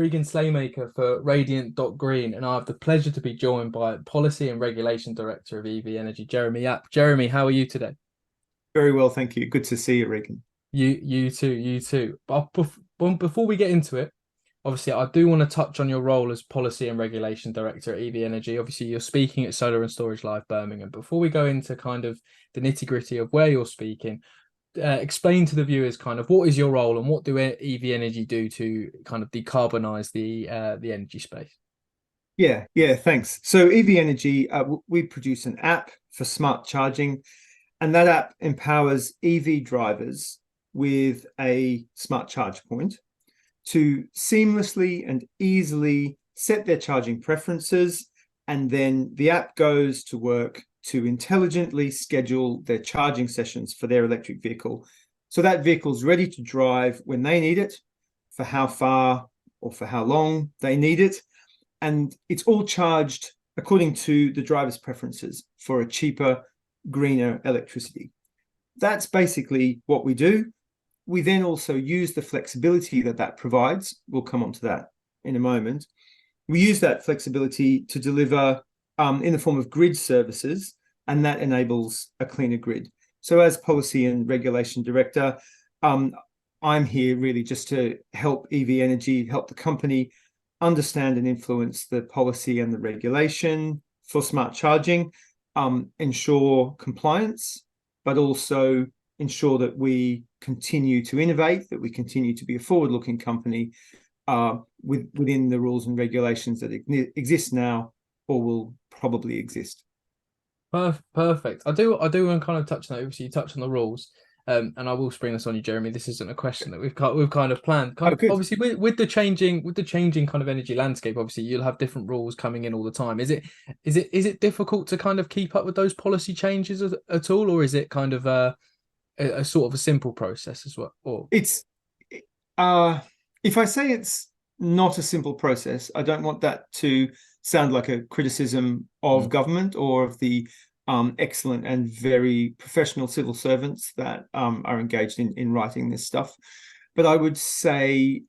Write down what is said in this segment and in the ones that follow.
Regan Slaymaker for Radiant.Green, and I have the pleasure to be joined by Policy and Regulation Director of EV.Energy, Jeremy Yapp. Jeremy, how are you today? Very well, thank you. Good to see you, Regan. You too, you too. But before we get into it, obviously, I do want to touch on your role as Policy and Regulation Director at EV.Energy. Obviously, you're speaking at Solar and Storage Live Birmingham. Before we go into kind of the nitty-gritty of where you're speaking, explain to the viewers kind of what is your role and what do EV.Energy do to kind of decarbonize the energy space? Yeah, thanks. So ev.Energy, we produce an app for smart charging, and that app empowers EV drivers with a smart charge point to seamlessly and easily set their charging preferences, and then the app goes to work to intelligently schedule their charging sessions for their electric vehicle. So that vehicle's ready to drive when they need it, for how far or for how long they need it. And it's all charged according to the driver's preferences for a cheaper, greener electricity. That's basically what we do. We then also use the flexibility that provides. We'll come on to that in a moment. We use that flexibility to deliver in the form of grid services, and that enables a cleaner grid. So as Policy and Regulation Director, I'm here really just to help EV.Energy, help the company understand and influence the policy and the regulation for smart charging, ensure compliance, but also ensure that we continue to innovate, that we continue to be a forward-looking company within the rules and regulations that exist now or will probably exist. Perfect. I do want to kind of touch on that. Obviously, you touched on the rules, and I will spring this on you, Jeremy. This isn't a question that we've kind of planned. Oh, good. Obviously with the changing kind of energy landscape. Obviously, you'll have different rules coming in all the time. Is it difficult to kind of keep up with those policy changes at all, or is it kind of a sort of a simple process as well? Or It's if I say it's not a simple process, I don't want that to sound like a criticism of government or of the excellent and very professional civil servants that are engaged in writing this stuff. But I would say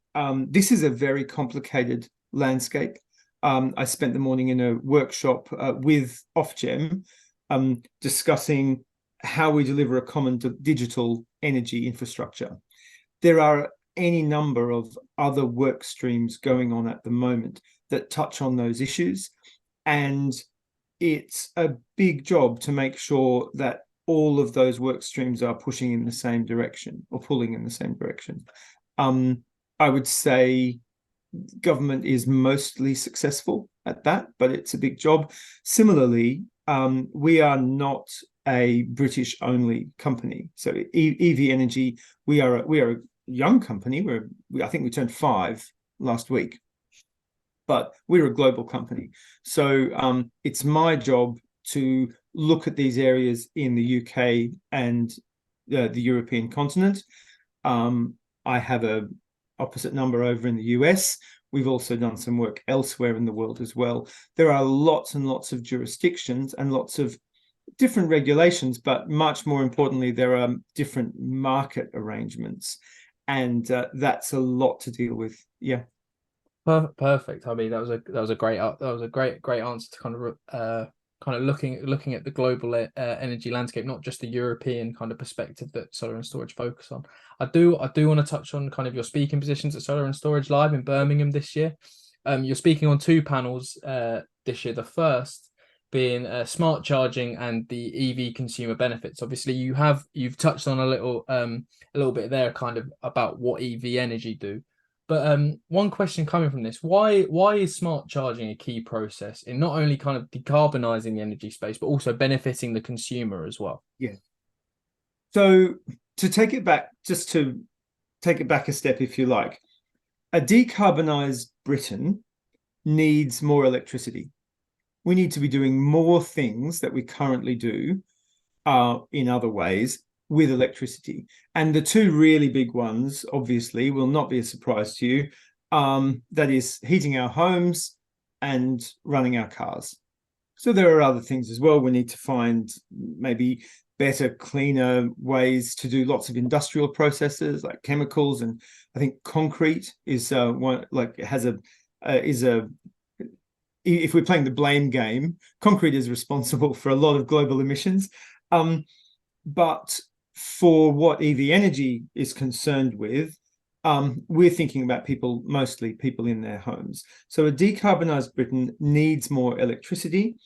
this is a very complicated landscape. I spent the morning in a workshop with Ofgem discussing how we deliver a common digital energy infrastructure. There are any number of other work streams going on at the moment that touch on those issues, and it's a big job to make sure that all of those work streams are pushing in the same direction or pulling in the same direction. I would say government is mostly successful at that, but it's a big job. Similarly, we are not a British only company. So EV.Energy, we are a young company. I think we turned 5 last week, but we're a global company. So it's my job to look at these areas in the UK and the European continent. I have an opposite number over in the US. We've also done some work elsewhere in the world as well. There are lots and lots of jurisdictions and lots of different regulations, but much more importantly, there are different market arrangements, and that's a lot to deal with. Yeah. Perfect. I mean, that was a great answer to kind of looking at the global energy landscape, not just the European kind of perspective that Solar and Storage focus on. I do want to touch on kind of your speaking positions at Solar and Storage Live in Birmingham this year. You're speaking on 2 panels this year. The first being smart charging and the EV consumer benefits. Obviously, you've touched on a little bit there, kind of about what EV.Energy do. But one question coming from this: why is smart charging a key process in not only kind of decarbonising the energy space, but also benefiting the consumer as well? Yeah. So to take it back a step, if you like, a decarbonised Britain needs more electricity. We need to be doing more things that we currently do in other ways with electricity. And the 2 really big ones, obviously, will not be a surprise to you. That is heating our homes and running our cars. So there are other things as well. We need to find maybe better, cleaner ways to do lots of industrial processes like chemicals, and I think concrete is one, like, has a is a if we're playing the blame game, concrete is responsible for a lot of global emissions. But for what ev.Energy is concerned with, we're thinking about people, mostly people in their homes. So a decarbonised Britain needs more electricity,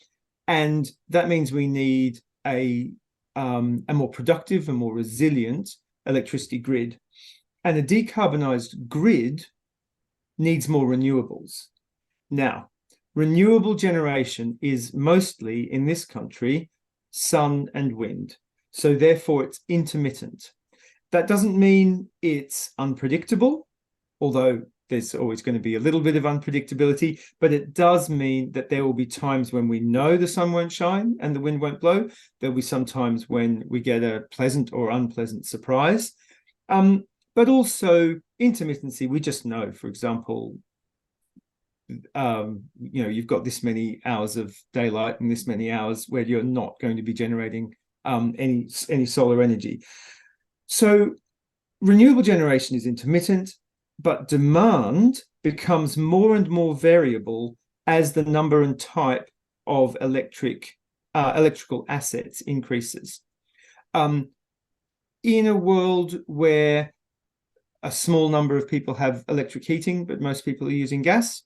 and that means we need a more productive and more resilient electricity grid. And a decarbonised grid needs more renewables. Now, renewable generation is mostly, in this country, sun and wind. So therefore, it's intermittent. That doesn't mean it's unpredictable, although there's always going to be a little bit of unpredictability, but it does mean that there will be times when we know the sun won't shine and the wind won't blow. There'll be some times when we get a pleasant or unpleasant surprise. But also intermittency, we just know, for example, you've got this many hours of daylight and this many hours where you're not going to be generating any solar energy. So renewable generation is intermittent, but demand becomes more and more variable as the number and type of electrical assets increases. In a world where a small number of people have electric heating, but most people are using gas,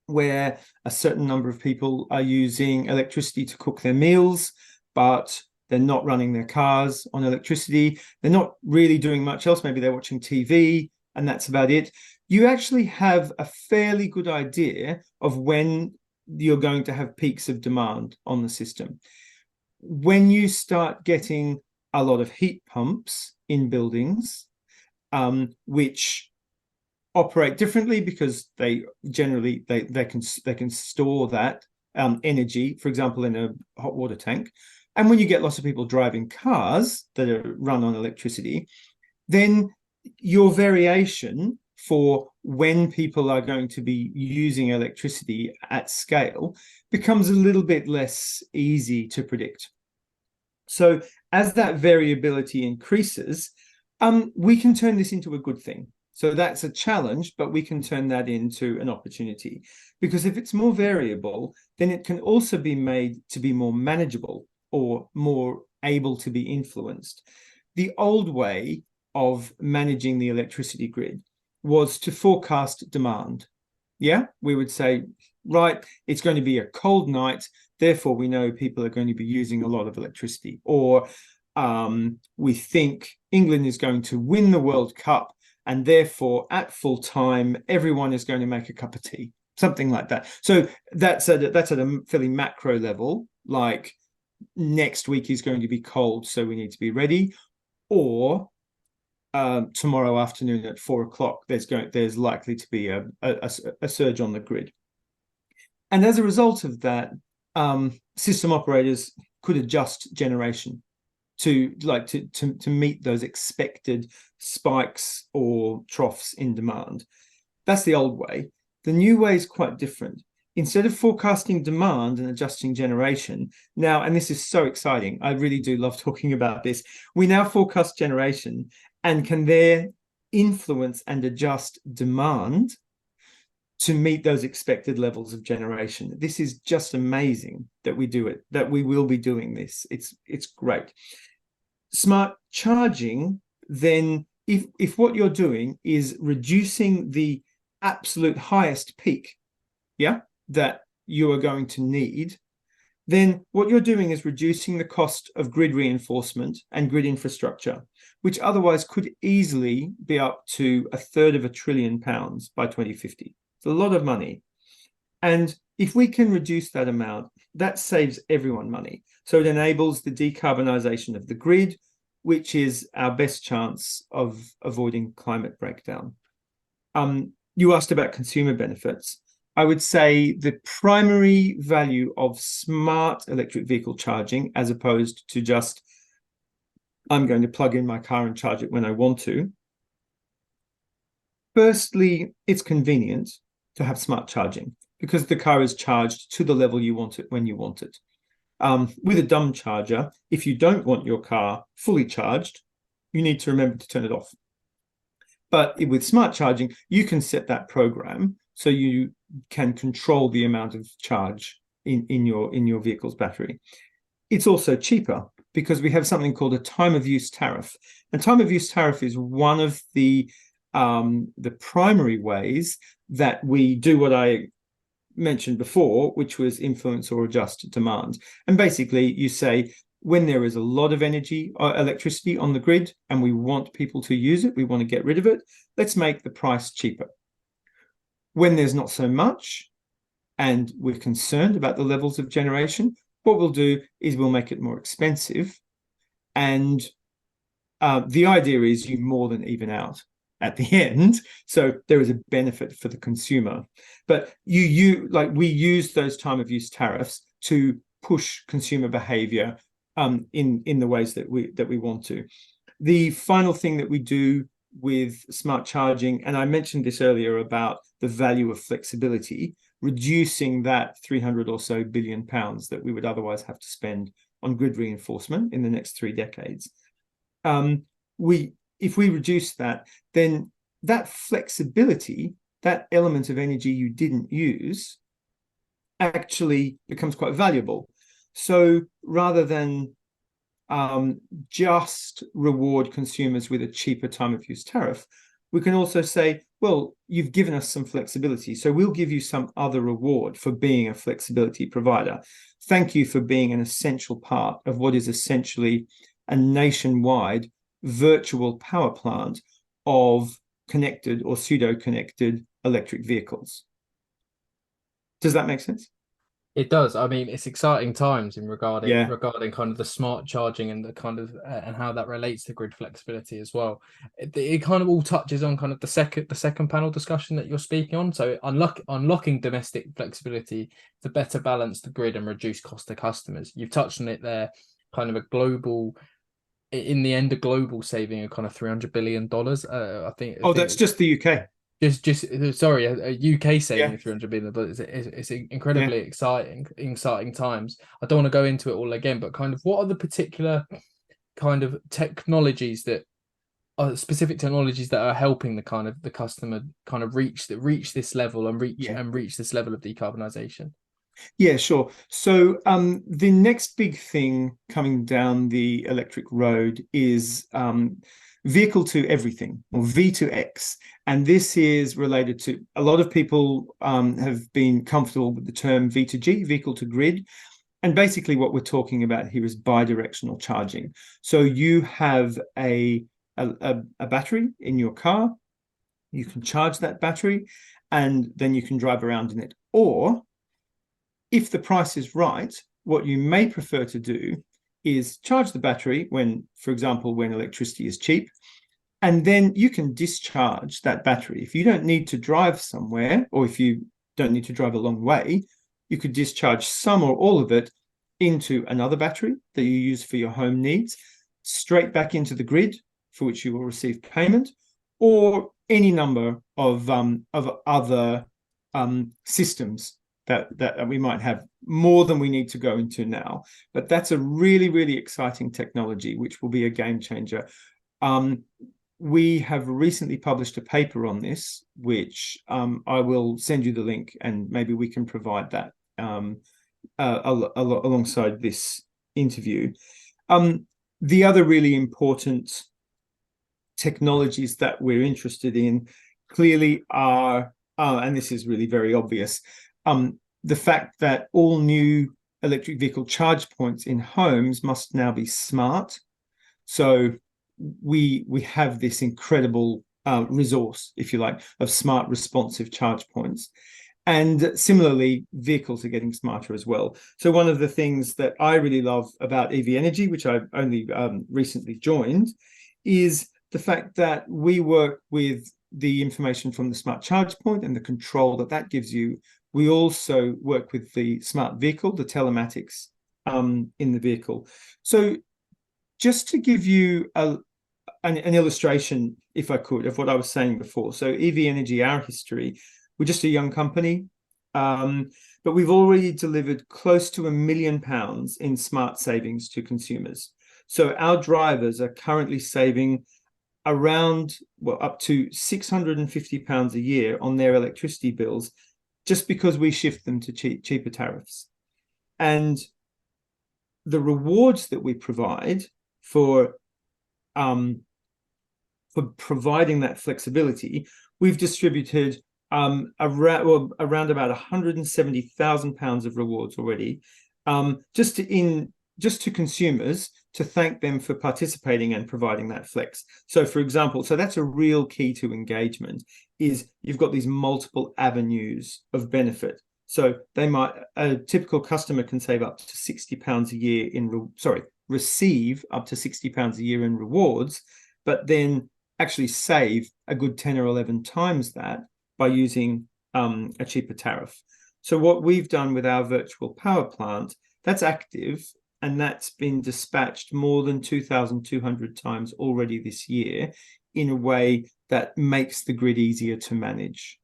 where a certain number of people are using electricity to cook their meals, but they're not running their cars on electricity, they're not really doing much else, maybe they're watching TV, and that's about it. You actually have a fairly good idea of when you're going to have peaks of demand on the system. When you start getting a lot of heat pumps in buildings, which operate differently because they generally they can store that energy, for example, in a hot water tank. And when you get lots of people driving cars that are run on electricity, then your variation for when people are going to be using electricity at scale becomes a little bit less easy to predict. So as that variability increases, we can turn this into a good thing. So that's a challenge, but we can turn that into an opportunity, because if it's more variable, then it can also be made to be more manageable or more able to be influenced. The old way of managing the electricity grid was to forecast demand. Yeah, we would say, right, it's going to be a cold night, therefore we know people are going to be using a lot of electricity. Or we think England is going to win the World Cup, and therefore at full time, everyone is going to make a cup of tea, something like that. So that's at a fairly macro level, like next week is going to be cold, so we need to be ready. Or tomorrow afternoon at 4 o'clock, there's likely to be a surge on the grid. And as a result of that, system operators could adjust generation to meet those expected spikes or troughs in demand. That's the old way. The new way is quite different. Instead of forecasting demand and adjusting generation, now, and this is so exciting, I really do love talking about this, we now forecast generation and can there influence and adjust demand to meet those expected levels of generation. This is just amazing that we do it, that we will be doing this. It's great. Smart charging, then, if what you're doing is reducing the absolute highest peak, yeah, that you are going to need, then what you're doing is reducing the cost of grid reinforcement and grid infrastructure, which otherwise could easily be up to £1/3 of a trillion by 2050. It's a lot of money. And if we can reduce that amount, that saves everyone money. So it enables the decarbonisation of the grid, which is our best chance of avoiding climate breakdown. You asked about consumer benefits. I would say the primary value of smart electric vehicle charging, as opposed to just, I'm going to plug in my car and charge it when I want to. Firstly, it's convenient to have smart charging because the car is charged to the level you want it when you want it. With a dumb charger, if you don't want your car fully charged, you need to remember to turn it off. But with smart charging, you can set that program so you can control the amount of charge in your vehicle's battery. It's also cheaper because we have something called a time of use tariff. And time of use tariff is one of the primary ways that we do what I mentioned before, which was influence or adjust demand. And basically, you say, when there is a lot of energy or electricity on the grid and we want people to use it, we want to get rid of it, let's make the price cheaper. When there's not so much and we're concerned about the levels of generation, what we'll do is we'll make it more expensive. And the idea is you more than even out at the end, so there is a benefit for the consumer. But we use those time of use tariffs to push consumer behavior in the ways that we want to. The final thing that we do with smart charging, and I mentioned this earlier about the value of flexibility, reducing that 300 or so billion pounds that we would otherwise have to spend on grid reinforcement in the next 3 decades. If we reduce that, then that flexibility, that element of energy you didn't use, actually becomes quite valuable. So rather than just reward consumers with a cheaper time of use tariff, we can also say, well, you've given us some flexibility, so we'll give you some other reward for being a flexibility provider. Thank you for being an essential part of what is essentially a nationwide virtual power plant of connected or pseudo-connected electric vehicles. Does that make sense? It does. I mean, it's exciting times in regarding Yeah. regarding kind of the smart charging and the kind of and how that relates to grid flexibility as well. It kind of all touches on kind of the second panel discussion that you're speaking on. So unlocking domestic flexibility to better balance the grid and reduce cost to customers. You've touched on it there, kind of a global, in the end, a global saving of kind of $300 billion. I think. Oh, that's just the UK. Just sorry, a UK saving Yeah. of 300 billion, but it's Yeah. incredibly exciting times. I don't want to go into it all again, but kind of what are the particular kind of technologies that are specific technologies that are helping the customer kind of reach this level and reach this level of decarbonisation? Yeah, sure. So the next big thing coming down the electric road is vehicle to everything, or V2X. And this is related to, a lot of people have been comfortable with the term V2G, vehicle to grid. And basically what we're talking about here is bidirectional charging. So you have a battery in your car, you can charge that battery, and then you can drive around in it. Or if the price is right, what you may prefer to do is charge the battery when, for example, when electricity is cheap, and then you can discharge that battery. If you don't need to drive somewhere, or if you don't need to drive a long way, you could discharge some or all of it into another battery that you use for your home needs, straight back into the grid, for which you will receive payment, or any number of other systems that we might have, more than we need to go into now. But that's a really, really exciting technology, which will be a game changer. We have recently published a paper on this, which I will send you the link, and maybe we can provide that alongside this interview. The other really important technologies that we're interested in clearly are, and this is really very obvious, the fact that all new electric vehicle charge points in homes must now be smart. So we have this incredible resource, if you like, of smart responsive charge points. And similarly, vehicles are getting smarter as well. So one of the things that I really love about ev.Energy, which I've only recently joined, is the fact that we work with the information from the smart charge point and the control that gives you. We also work with the smart vehicle, the telematics in the vehicle. So just to give you an illustration, if I could, of what I was saying before. So ev.Energy, our history, we're just a young company. But we've already delivered close to £1 million in smart savings to consumers. So our drivers are currently saving around, well, up to £650 a year on their electricity bills, just because we shift them to cheaper tariffs. And the rewards that we provide for providing that flexibility, we've distributed around about £170,000 of rewards already, just to consumers, to thank them for participating and providing that flex. So, for example, that's a real key to engagement, is you've got these multiple avenues of benefit. So a typical customer can save up to £60 a year receive up to £60 a year in rewards, but then actually save a good 10 or 11 times that by using a cheaper tariff. So what we've done with our virtual power plant, that's active, and that's been dispatched more than 2,200 times already this year, in a way that makes the grid easier to manage.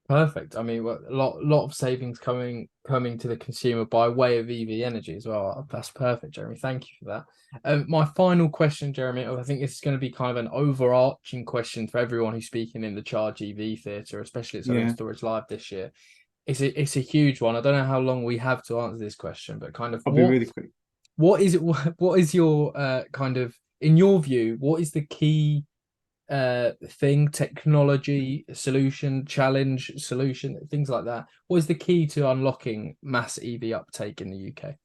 Perfect. I mean, a lot of savings coming to the consumer by way of EV.Energy as well. That's perfect, Jeremy. Thank you for that. My final question, Jeremy, I think this is going to be kind of an overarching question for everyone who's speaking in the Charge EV theatre, especially at Solar Storage Live this year. It's a huge one. I don't know how long we have to answer this question, but kind of I'll be really quick. What is it? What is your kind of, in your view, what is the key technology, solution, challenge, solution, things like that? What is the key to unlocking mass EV uptake in the UK?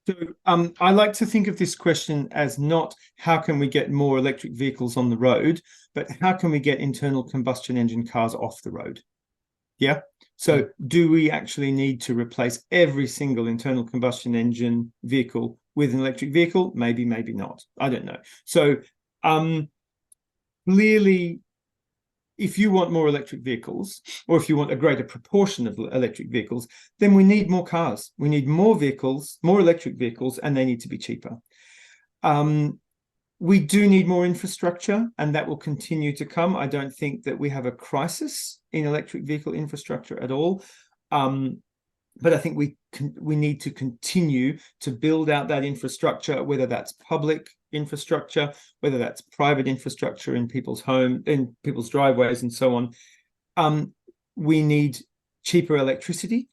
So I like to think of this question as not how can we get more electric vehicles on the road, but how can we get internal combustion engine cars off the road? Yeah. So do we actually need to replace every single internal combustion engine vehicle with an electric vehicle? Maybe, maybe not. I don't know. So clearly, if you want more electric vehicles, or if you want a greater proportion of electric vehicles, then we need more cars. We need more vehicles, more electric vehicles, and they need to be cheaper. We do need more infrastructure, and that will continue to come. I don't think that we have a crisis in electric vehicle infrastructure at all. But I think we need to continue to build out that infrastructure, whether that's public infrastructure, whether that's private infrastructure in people's in people's driveways, and so on. We need cheaper electricity,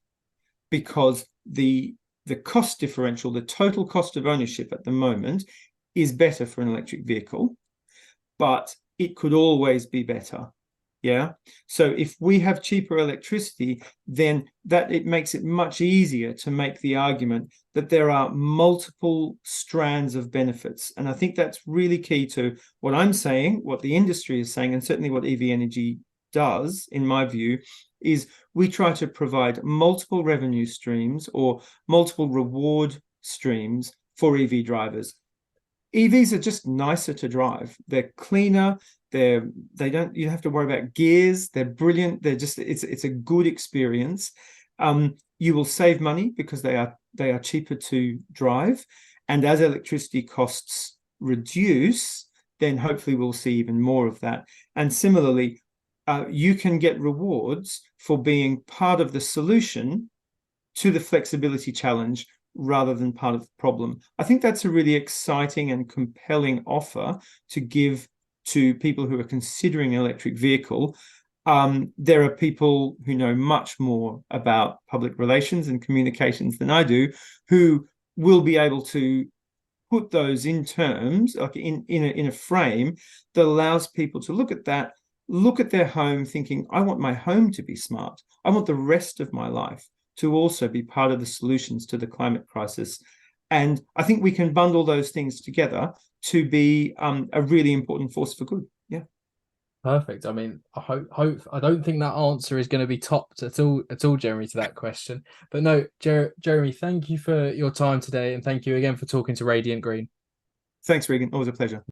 because the cost differential, the total cost of ownership at the moment, is better for an electric vehicle, but it could always be better. Yeah. So if we have cheaper electricity, then it makes it much easier to make the argument that there are multiple strands of benefits. And I think that's really key to what I'm saying, what the industry is saying, and certainly what EV.Energy does, in my view, is we try to provide multiple revenue streams or multiple reward streams for EV drivers. EVs are just nicer to drive. They're cleaner. You don't have to worry about gears. They're brilliant. It's a good experience. You will save money because they are cheaper to drive. And as electricity costs reduce, then hopefully we'll see even more of that. And similarly, you can get rewards for being part of the solution to the flexibility challenge, rather than part of the problem. I think that's a really exciting and compelling offer to give to people who are considering an electric vehicle. There are people who know much more about public relations and communications than I do, who will be able to put those in terms, like in a frame that allows people to look at their home thinking, I want my home to be smart. I want the rest of my life to also be part of the solutions to the climate crisis. And I think we can bundle those things together to be a really important force for good. Yeah. Perfect. I mean, I hope I don't think that answer is going to be topped at all, Jeremy, to that question. But no, Jeremy, thank you for your time today, and thank you again for talking to Radiant Green. Thanks, Regan. Always a pleasure.